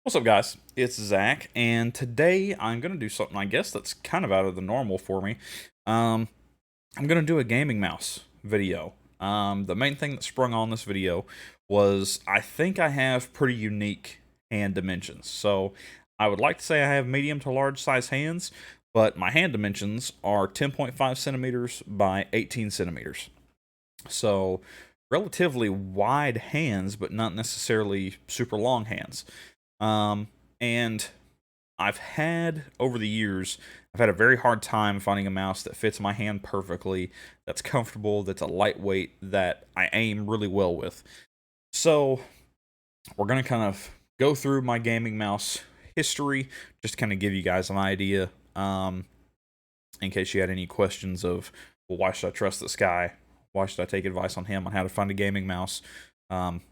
What's up, guys? It's Zach, and today I'm going to do something I guess that's kind of out of the normal for me. Um, I'm going to do a gaming mouse video. The main thing that sprung on this video was I think I have pretty unique hand dimensions. So I would like to say I have medium to large size hands, but my hand dimensions are 10.5 centimeters by 18 centimeters. So relatively wide hands, but not necessarily super long hands. And I've had over the years, I've had a very hard time finding a mouse that fits my hand perfectly, that's comfortable, that's a lightweight, that I aim really well with. So we're gonna kind of go through my gaming mouse history, just to kind of give you guys an idea, in case you had any questions of, well, why should I trust this guy? Why should I take advice on him on how to find a gaming mouse? Um,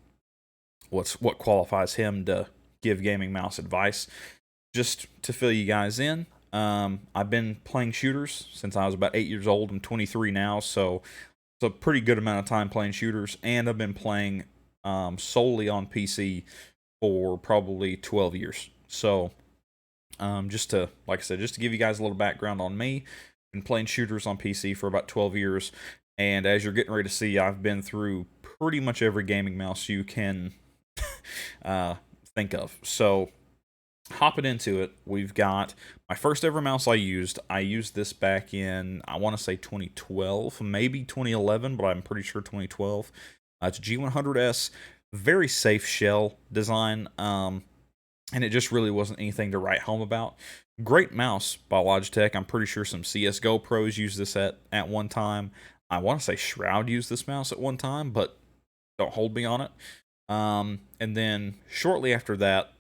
what qualifies him to give gaming mouse advice? Just to fill you guys in, I've been playing shooters since I was about 8 years old. I'm 23 now, so it's a pretty good amount of time playing shooters, and I've been playing solely on PC for probably 12 years. So, just to, like I said, just to give you guys a little background on me, I've been playing shooters on PC for about 12 years, and as you're getting ready to see, I've been through pretty much every gaming mouse you can uh, think of. So, hopping into it, we've got my first ever mouse I used. I used this back in, I want to say 2012, maybe 2011, but I'm pretty sure 2012. It's a G100S, very safe shell design, and it just really wasn't anything to write home about. Great mouse by Logitech. I'm pretty sure some CSGO pros used this at one time. I want to say Shroud used this mouse at one time, but don't hold me on it. And then shortly after that,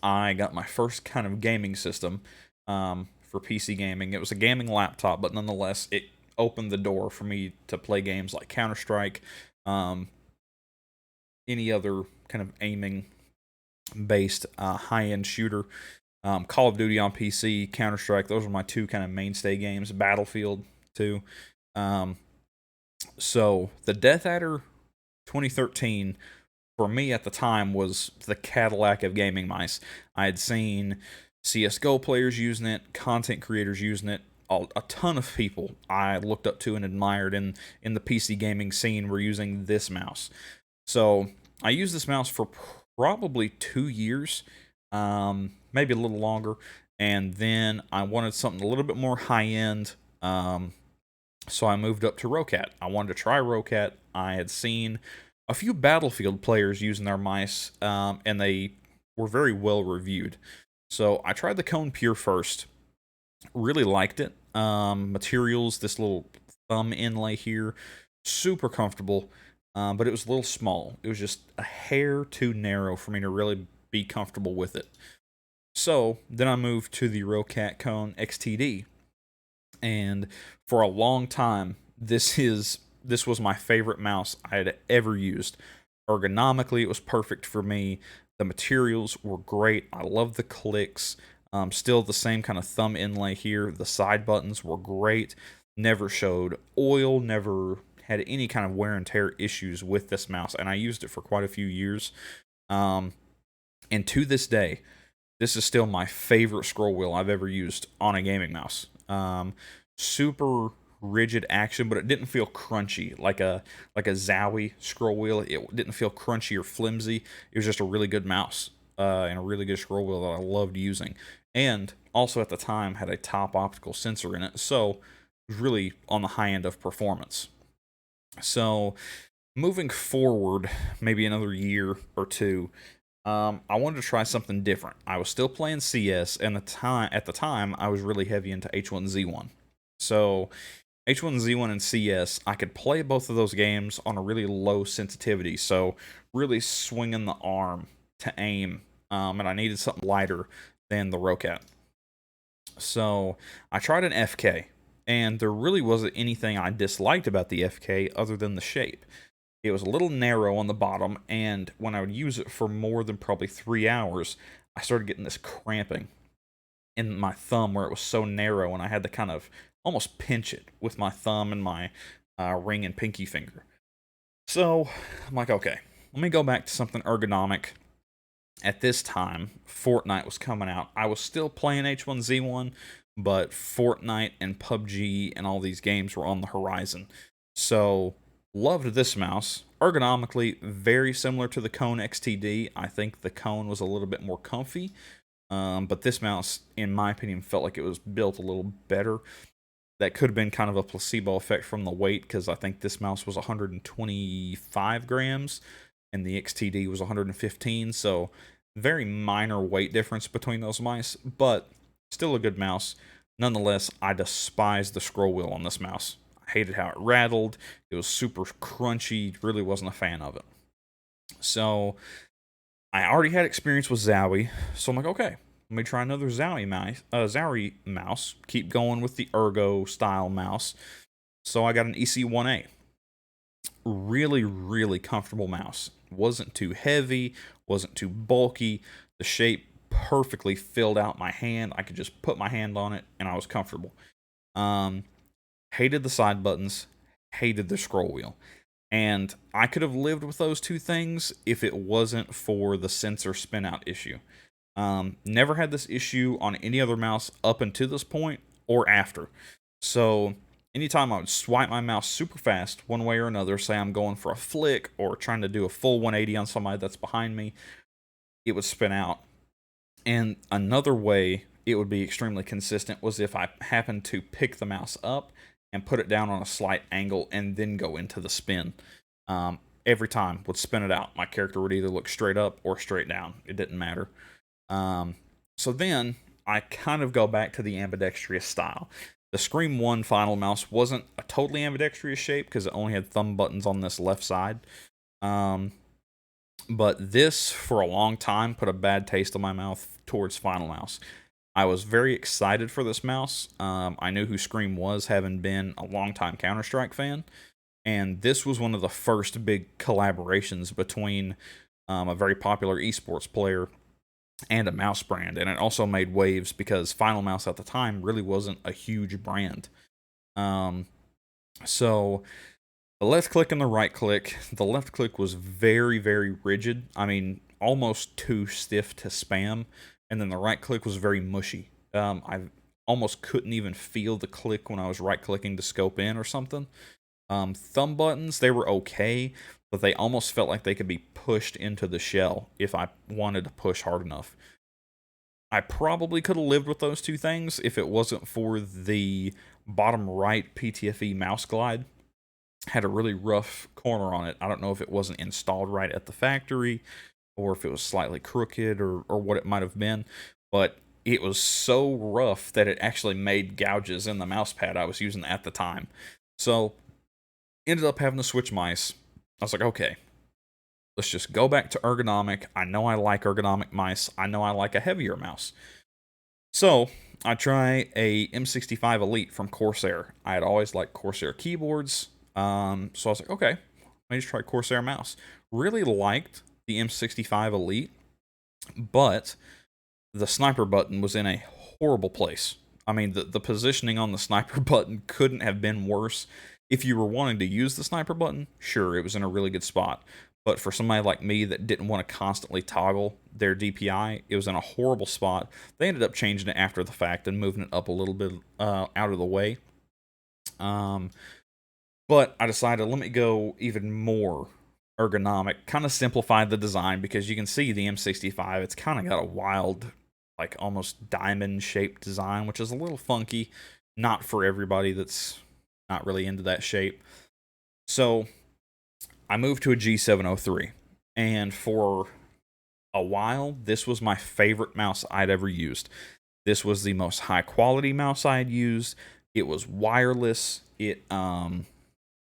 I got my first kind of gaming system for PC gaming. It was a gaming laptop, but nonetheless, it opened the door for me to play games like Counter Strike, um, any other kind of aiming based high end shooter. Call of Duty on PC, Counter Strike, those were my two kind of mainstay games. Battlefield, too. Um, so, the Death Adder 2013 for me at the time was the Cadillac of gaming mice. I had seen CS:GO players using it, content creators using it. A ton of people I looked up to and admired in the PC gaming scene were using this mouse. So I used this mouse for probably 2 years, maybe a little longer, and then I wanted something a little bit more high end. So I moved up to Rocat. I wanted to try Rocat. I had seen a few Battlefield players using their mice, and they were very well reviewed. So I tried the Cone Pure first. Really liked it. Materials, this little thumb inlay here, super comfortable, but it was a little small. It was just a hair too narrow for me to really be comfortable with it. So then I moved to the Rocat Cone XTD, and for a long time, this was my favorite mouse I had ever used. Ergonomically, it was perfect for me. The materials were great. I love the clicks. Still the same kind of thumb inlay here. The side buttons were great. Never showed oil. Never had any kind of wear and tear issues with this mouse, and I used it for quite a few years. Um, and to this day, this is still my favorite scroll wheel I've ever used on a gaming mouse. Super rigid action, but it didn't feel crunchy like a Zowie scroll wheel. It didn't feel crunchy or flimsy. It was just a really good mouse and a really good scroll wheel that I loved using. And also at the time had a top optical sensor in it, so it was really on the high end of performance. So moving forward, maybe another year or two, I wanted to try something different. I was still playing CS, and at the time I was really heavy into H1Z1. So H1Z1 and CS, I could play both of those games on a really low sensitivity, so really swinging the arm to aim, and I needed something lighter than the Rocat. So I tried an FK, and there really wasn't anything I disliked about the FK other than the shape. It was a little narrow on the bottom, and when I would use it for more than probably 3 hours, I started getting this cramping in my thumb where it was so narrow, and I had to kind of almost pinch it with my thumb and my ring and pinky finger. So I'm like, okay, let me go back to something ergonomic at this time, Fortnite was coming out. I was still playing H1Z1, but Fortnite and PUBG and all these games were on the horizon. So, loved this mouse. Ergonomically, very similar to the Kone XTD. I think the Kone was a little bit more comfy, but this mouse, in my opinion, felt like it was built a little better. That could have been kind of a placebo effect from the weight, because I think this mouse was 125 grams and the XTD was 115, so very minor weight difference between those mice, but still a good mouse. Nonetheless, I despise the scroll wheel on this mouse. I hated how it rattled. It was super crunchy. Really wasn't a fan of it. So I already had experience with Zowie, so I'm like, okay, let me try another Zowie mouse. Keep going with the Ergo style mouse. So I got an EC1A. Really, really comfortable mouse. Wasn't too heavy, wasn't too bulky. The shape perfectly filled out my hand. I could just put my hand on it and I was comfortable. Hated the side buttons, hated the scroll wheel. And I could have lived with those two things if it wasn't for the sensor spin out issue. Never had this issue on any other mouse up until this point or after. So anytime I would swipe my mouse super fast one way or another, say I'm going for a flick or trying to do a full 180 on somebody that's behind me, it would spin out. And another way it would be extremely consistent was if I happened to pick the mouse up and put it down on a slight angle and then go into the spin. Every time would spin it out. My character would either look straight up or straight down. It didn't matter. So then I kind of go back to the ambidextrous style. The Scream 1 final mouse wasn't a totally ambidextrous shape because it only had thumb buttons on this left side. But this, for a long time, put a bad taste in my mouth towards Final Mouse. I was very excited for this mouse. I knew who Scream was, having been a longtime Counter-Strike fan. And this was one of the first big collaborations between a very popular esports player and a mouse brand. And it also made waves because Final Mouse at the time really wasn't a huge brand. So the left click and the right click. The left click was very, very rigid. I mean, almost too stiff to spam. And then the right click was very mushy. I almost couldn't even feel the click when I was right clicking to scope in or something. Thumb buttons, they were okay, but they almost felt like they could be pushed into the shell if I wanted to push hard enough. I probably could have lived with those two things if it wasn't for the bottom right PTFE mouse glide. Had a really rough corner on it. I don't know if it wasn't installed right at the factory or if it was slightly crooked or what it might have been, but it was so rough that it actually made gouges in the mouse pad I was using at the time. So ended up having to switch mice. I was like, okay, let's just go back to ergonomic. I know I like ergonomic mice. I know I like a heavier mouse. So I try a M65 Elite from Corsair. I had always liked Corsair keyboards. So I was like, okay, let me just try Corsair mouse. Really liked the M65 Elite, but the sniper button was in a horrible place. I mean, the positioning on the sniper button couldn't have been worse. If you were wanting to use the sniper button, sure, it was in a really good spot. But for somebody like me that didn't want to constantly toggle their DPI, it was in a horrible spot. They ended up changing it after the fact and moving it up a little bit out of the way. But I decided, let me go even more ergonomic, kind of simplified the design, because you can see the M65, it's kind of got a wild, like almost diamond-shaped design, which is a little funky. Not for everybody that's not really into that shape. So I moved to a G703, and for a while, this was my favorite mouse I'd ever used. This was the most high-quality mouse I had used. It was wireless.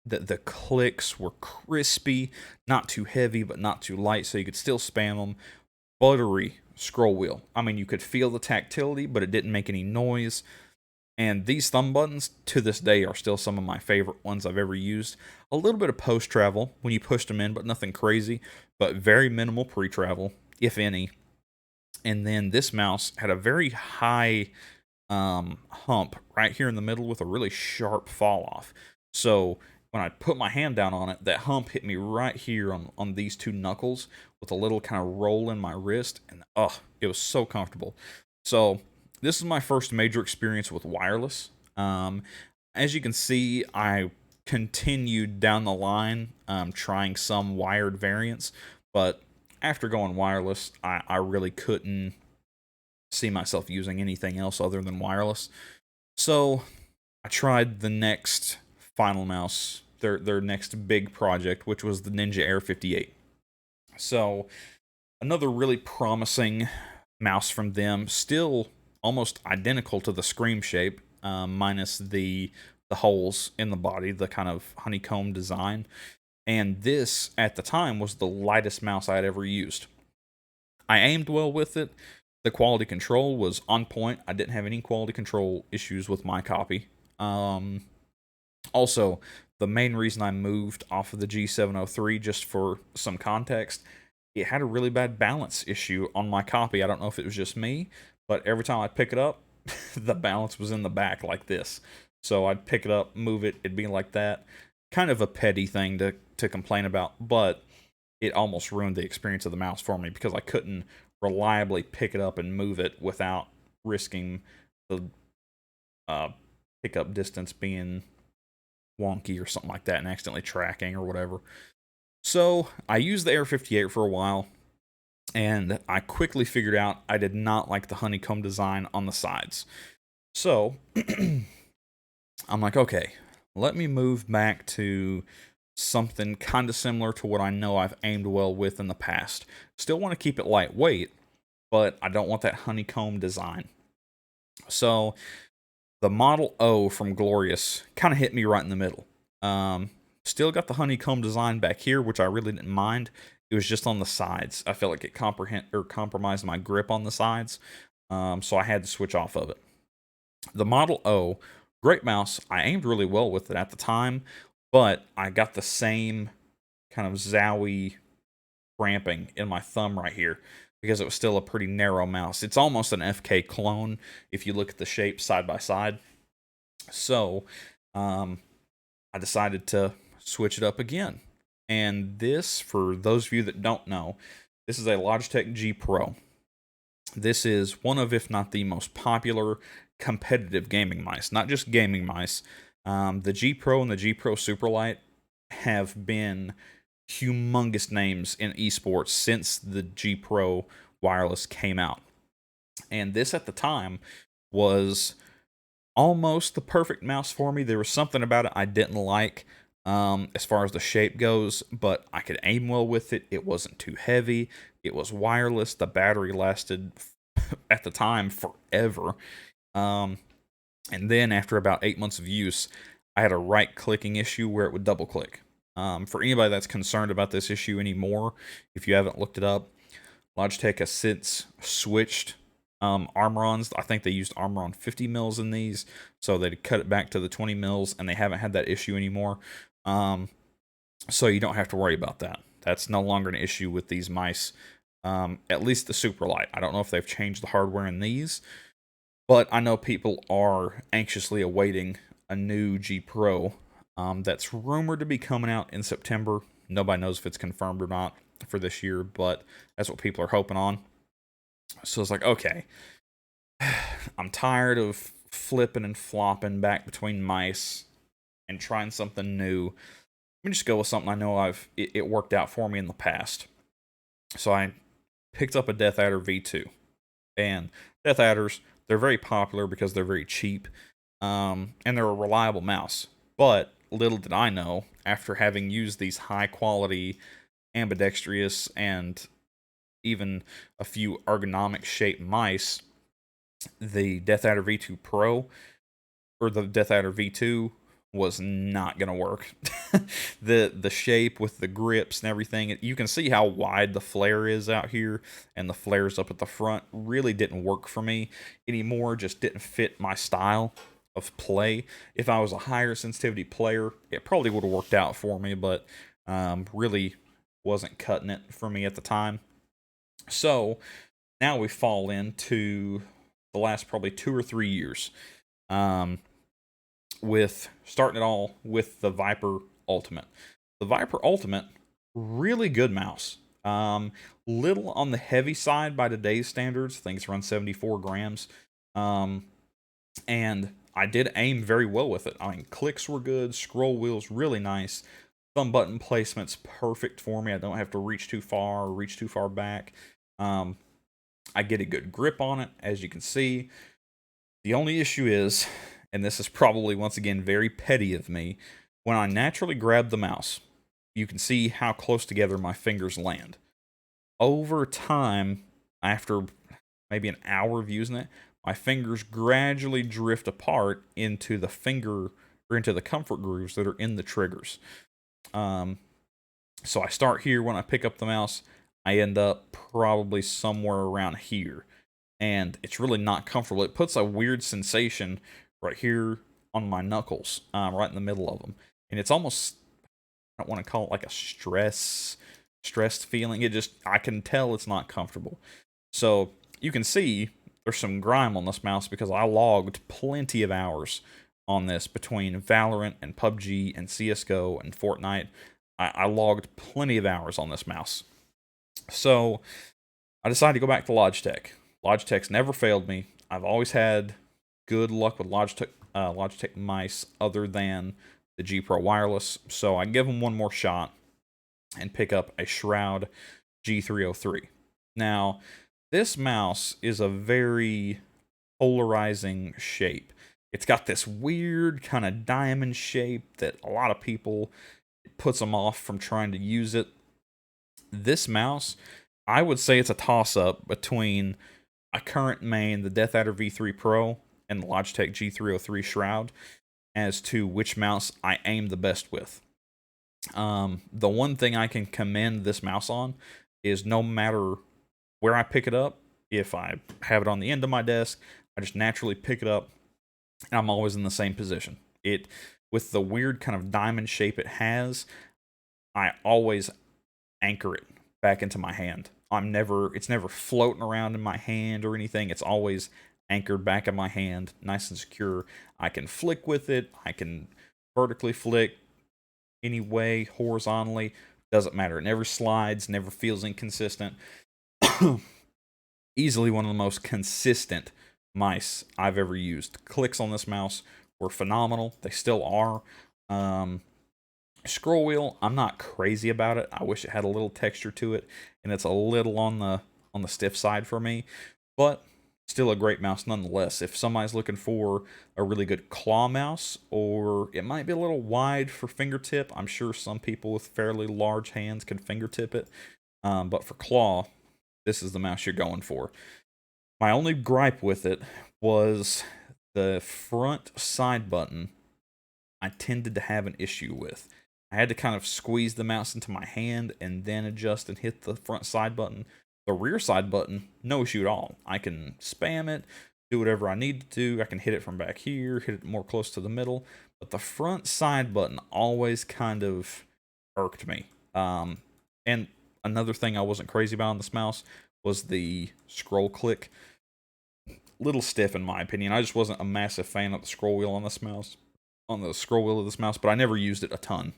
The clicks were crispy, not too heavy, but not too light, so you could still spam them. Buttery scroll wheel. I mean, you could feel the tactility, but it didn't make any noise. And these thumb buttons, to this day, are still some of my favorite ones I've ever used. A little bit of post-travel when you pushed them in, but nothing crazy. But very minimal pre-travel, if any. And then this mouse had a very high hump right here in the middle with a really sharp fall off. So when I put my hand down on it, that hump hit me right here on these two knuckles with a little kind of roll in my wrist, and oh, it was so comfortable. So this is my first major experience with wireless. As you can see, I continued down the line trying some wired variants, but after going wireless, I really couldn't see myself using anything else other than wireless. So I tried the next Final Mouse, their next big project, which was the Ninja Air 58. So another really promising mouse from them, still almost identical to the Scream shape, minus the holes in the body, the kind of honeycomb design. And this, at the time, was the lightest mouse I had ever used. I aimed well with it. The quality control was on point. I didn't have any quality control issues with my copy. Also, the main reason I moved off of the G703, just for some context, it had a really bad balance issue on my copy. I don't know if it was just me, but every time I'd pick it up, the balance was in the back like this. So I'd pick it up, move it, it'd be like that. Kind of a petty thing to complain about, but it almost ruined the experience of the mouse for me because I couldn't reliably pick it up and move it without risking the pickup distance being wonky or something like that and accidentally tracking or whatever. So I used the Air 58 for a while, and I quickly figured out I did not like the honeycomb design on the sides. So I'm like, okay, let me move back to something kind of similar to what I know I've aimed well with in the past. Still want to keep it lightweight, but I don't want that honeycomb design. So the Model O from Glorious kind of hit me right in the middle. Still got the honeycomb design back here, which I really didn't mind. It was just on the sides. I felt like it compromised my grip on the sides, so I had to switch off of it. The Model O, great mouse. I aimed really well with it at the time, but I got the same kind of zowie cramping in my thumb right here because it was still a pretty narrow mouse. It's almost an FK clone if you look at the shape side by side. So I decided to switch it up again. And this, for those of you that don't know, this is a Logitech G Pro. This is one of, if not the most popular competitive gaming mice. Not just gaming mice. The G Pro and the G Pro Superlight have been humongous names in esports since the G Pro wireless came out. And this at the time was almost the perfect mouse for me. There was something about it I didn't like as far as the shape goes, but I could aim well with it. It wasn't too heavy. It was wireless. The battery lasted at the time forever. And then after about 8 months of use, I had a right clicking issue where it would double click. For anybody that's concerned about this issue anymore, if you haven't looked it up, Logitech has since switched Armorons. I think they used Armoron 50 mils in these, so they cut it back to the 20 mils, and they haven't had that issue anymore. So you don't have to worry about that. That's no longer an issue with these mice, at least the Superlight. I don't know if they've changed the hardware in these, but I know people are anxiously awaiting a new G Pro that's rumored to be coming out in September. Nobody knows if it's confirmed or not for this year, but that's what people are hoping on. So it's like, okay, I'm tired of flipping and flopping back between mice and trying something new. Let me just go with something I know it worked out for me in the past. So I picked up a Death Adder V2. And Death Adders, they're very popular because they're very cheap. And they're a reliable mouse. But little did I know, after having used these high quality ambidextrous and even a few ergonomic shaped mice, the Death Adder V2 Pro or the Death Adder V2 was not gonna work. The shape with the grips and everything, you can see how wide the flare is out here, and the flares up at the front really didn't work for me anymore. Just didn't fit my style of play. If I was a higher sensitivity player, it probably would have worked out for me, but really wasn't cutting it for me at the time. So now we fall into the last probably 2 or 3 years, with starting it all with the Viper Ultimate. The Viper Ultimate, really good mouse. Little on the heavy side by today's standards. I think it's around 74 grams. And I did aim very well with it. I mean, clicks were good, scroll wheels really nice, thumb button placement's perfect for me. I don't have to reach too far or reach too far back. I get a good grip on it, as you can see. The only issue is, and this is probably once again very petty of me, when I naturally grab the mouse, you can see how close together my fingers land. Over time, after maybe an hour of using it, my fingers gradually drift apart into the finger or into the comfort grooves that are in the triggers. So I start here when I pick up the mouse. I end up probably somewhere around here. And it's really not comfortable. It puts a weird sensation right here on my knuckles, right in the middle of them. And it's almost, I don't want to call it like a stressed feeling. I can tell it's not comfortable. So you can see there's some grime on this mouse because I logged plenty of hours on this between Valorant and PUBG and CSGO and Fortnite. I logged plenty of hours on this mouse. So I decided to go back to Logitech. Logitech's never failed me. I've always had good luck with Logitech mice other than the G Pro Wireless. So I give them one more shot and pick up a Shroud G303. Now, this mouse is a very polarizing shape. It's got this weird kind of diamond shape that a lot of people, it puts them off from trying to use it. This mouse, I would say it's a toss-up between a current main, the DeathAdder V3 Pro, and the Logitech G303 Shroud, as to which mouse I aim the best with. The one thing I can commend this mouse on is no matter where I pick it up, if I have it on the end of my desk, I just naturally pick it up, and I'm always in the same position. With the weird kind of diamond shape it has, I always anchor it back into my hand. It's never floating around in my hand or anything. It's always anchored back in my hand, nice and secure. I can flick with it. I can vertically flick any way, horizontally. Doesn't matter. It never slides, never feels inconsistent. Easily one of the most consistent mice I've ever used. Clicks on this mouse were phenomenal. They still are. Scroll wheel, I'm not crazy about it. I wish it had a little texture to it, and it's a little on the stiff side for me, but still a great mouse nonetheless. If somebody's looking for a really good claw mouse, or it might be a little wide for fingertip, I'm sure some people with fairly large hands can fingertip it, but for claw, this is the mouse you're going for. My only gripe with it was the front side button I tended to have an issue with. I had to kind of squeeze the mouse into my hand and then adjust and hit the front side button. The rear side button, no issue at all. I can spam it, do whatever I need to do. I can hit it from back here, hit it more close to the middle. But the front side button always kind of irked me. And another thing I wasn't crazy about on this mouse was the scroll click. Little stiff in my opinion. I just wasn't a massive fan of the scroll wheel on this mouse. On the scroll wheel of this mouse, but I never used it a ton.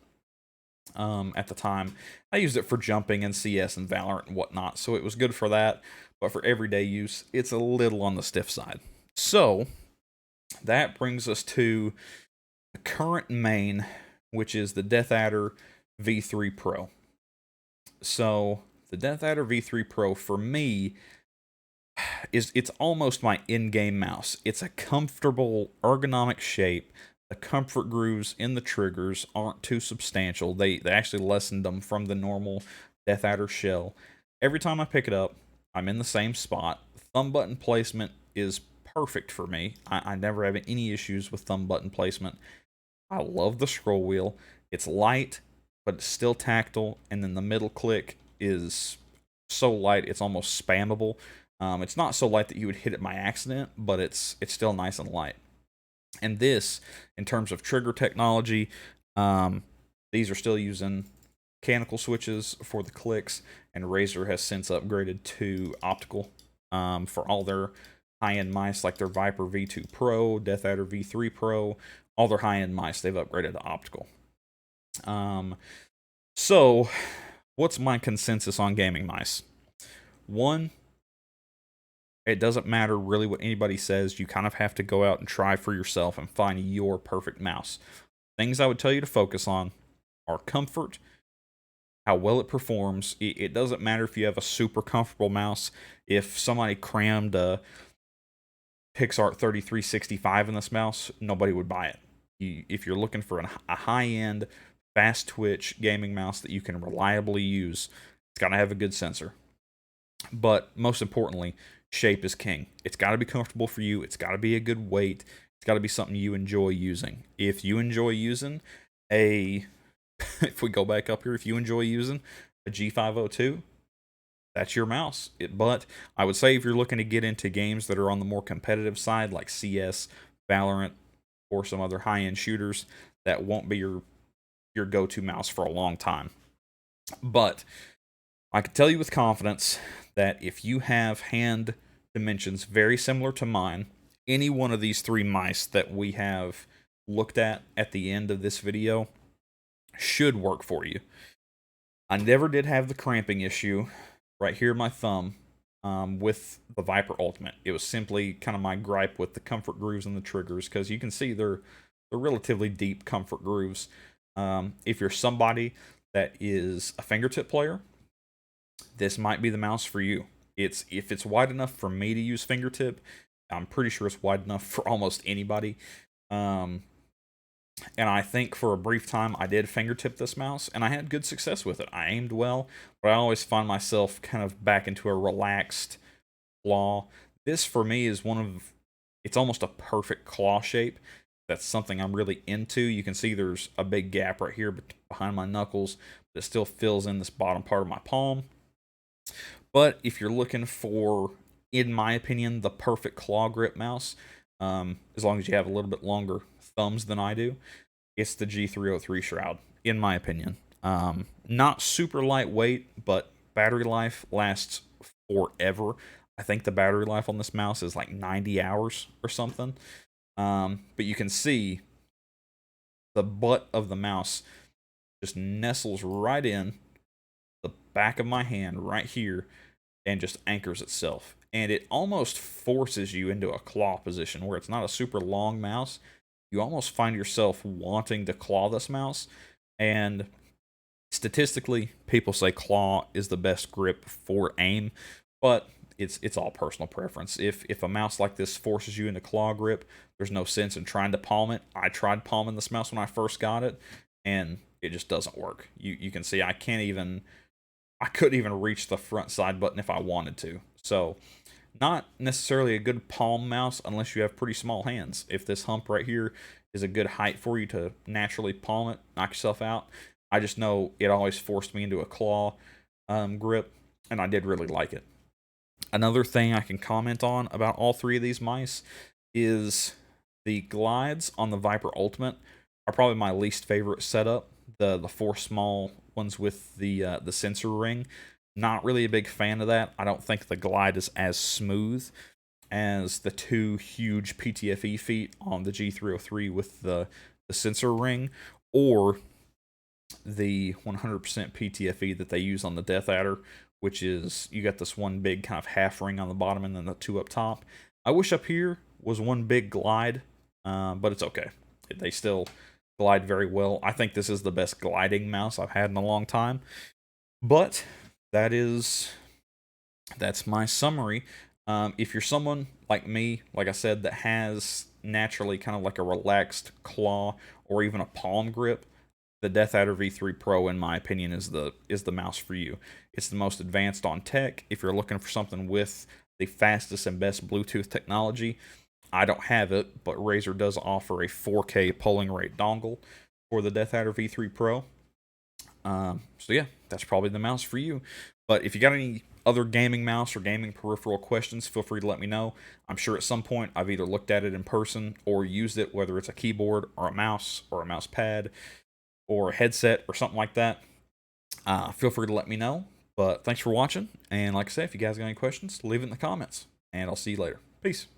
At the time, I used it for jumping and CS and Valorant and whatnot, so it was good for that, but for everyday use, it's a little on the stiff side. So, that brings us to the current main, which is the DeathAdder V3 Pro. So, the DeathAdder V3 Pro, for me, it's almost my in-game mouse. It's a comfortable, ergonomic shape. The comfort grooves in the triggers aren't too substantial. They actually lessened them from the normal DeathAdder shell. Every time I pick it up, I'm in the same spot. Thumb button placement is perfect for me. I never have any issues with thumb button placement. I love the scroll wheel. It's light, but it's still tactile. And then the middle click is so light, it's almost spammable. It's not so light that you would hit it by accident, but it's still nice and light. And this, in terms of trigger technology, these are still using mechanical switches for the clicks, and Razer has since upgraded to optical for all their high-end mice, like their Viper V2 Pro, DeathAdder V3 Pro, all their high-end mice, they've upgraded to optical. So, what's my consensus on gaming mice? One, it doesn't matter really what anybody says. You kind of have to go out and try for yourself and find your perfect mouse. Things I would tell you to focus on are comfort, how well it performs. It doesn't matter if you have a super comfortable mouse. If somebody crammed a PixArt 3365 in this mouse, nobody would buy it. If you're looking for a high-end, fast twitch gaming mouse that you can reliably use, it's got to have a good sensor. But most importantly, shape is king. It's got to be comfortable for you. It's got to be a good weight. It's got to be something you enjoy using. If you enjoy using if we go back up here, if you enjoy using a G502, that's your mouse. But I would say if you're looking to get into games that are on the more competitive side, like CS, Valorant, or some other high-end shooters, that won't be your go-to mouse for a long time. But I can tell you with confidence that if you have hand dimensions very similar to mine, any one of these three mice that we have looked at the end of this video should work for you. I never did have the cramping issue right here in my thumb with the Viper Ultimate. It was simply kind of my gripe with the comfort grooves and the triggers, because you can see they're relatively deep comfort grooves. If you're somebody that is a fingertip player, this might be the mouse for you. If it's wide enough for me to use fingertip, I'm pretty sure it's wide enough for almost anybody. And I think for a brief time I did fingertip this mouse, and I had good success with it. I aimed well, but I always find myself kind of back into a relaxed claw. This for me is it's almost a perfect claw shape. That's something I'm really into. You can see there's a big gap right here behind my knuckles that still fills in this bottom part of my palm. But if you're looking for, in my opinion, the perfect claw grip mouse, as long as you have a little bit longer thumbs than I do, it's the G303 Shroud, in my opinion. Not super lightweight, but battery life lasts forever. I think the battery life on this mouse is like 90 hours or something. But you can see the butt of the mouse just nestles right in the back of my hand right here and just anchors itself. And it almost forces you into a claw position where it's not a super long mouse. You almost find yourself wanting to claw this mouse. And statistically, people say claw is the best grip for aim, but it's all personal preference. If a mouse like this forces you into claw grip, there's no sense in trying to palm it. I tried palming this mouse when I first got it, and it just doesn't work. You can see I couldn't even reach the front side button if I wanted to. So not necessarily a good palm mouse unless you have pretty small hands. If this hump right here is a good height for you to naturally palm it, knock yourself out. I just know it always forced me into a claw grip, and I did really like it. Another thing I can comment on about all three of these mice is the glides on the Viper Ultimate are probably my least favorite setup. The four small ones with the sensor ring. Not really a big fan of that. I don't think the glide is as smooth as the two huge PTFE feet on the G303 with the sensor ring, or the 100% PTFE that they use on the Death Adder, which is, you got this one big kind of half ring on the bottom and then the two up top. I wish up here was one big glide, but it's okay. They still glide very well. I think this is the best gliding mouse I've had in a long time. But that's my summary. If you're someone like me, like I said, that has naturally kind of like a relaxed claw or even a palm grip, the Death Adder V3 Pro, in my opinion, is the mouse for you. It's the most advanced on tech. If you're looking for something with the fastest and best Bluetooth technology, I don't have it, but Razer does offer a 4K polling rate dongle for the Death Adder V3 Pro. So yeah, that's probably the mouse for you. But if you got any other gaming mouse or gaming peripheral questions, feel free to let me know. I'm sure at some point I've either looked at it in person or used it, whether it's a keyboard or a mouse pad or a headset or something like that. Feel free to let me know. But thanks for watching. And like I said, if you guys got any questions, leave it in the comments. And I'll see you later. Peace.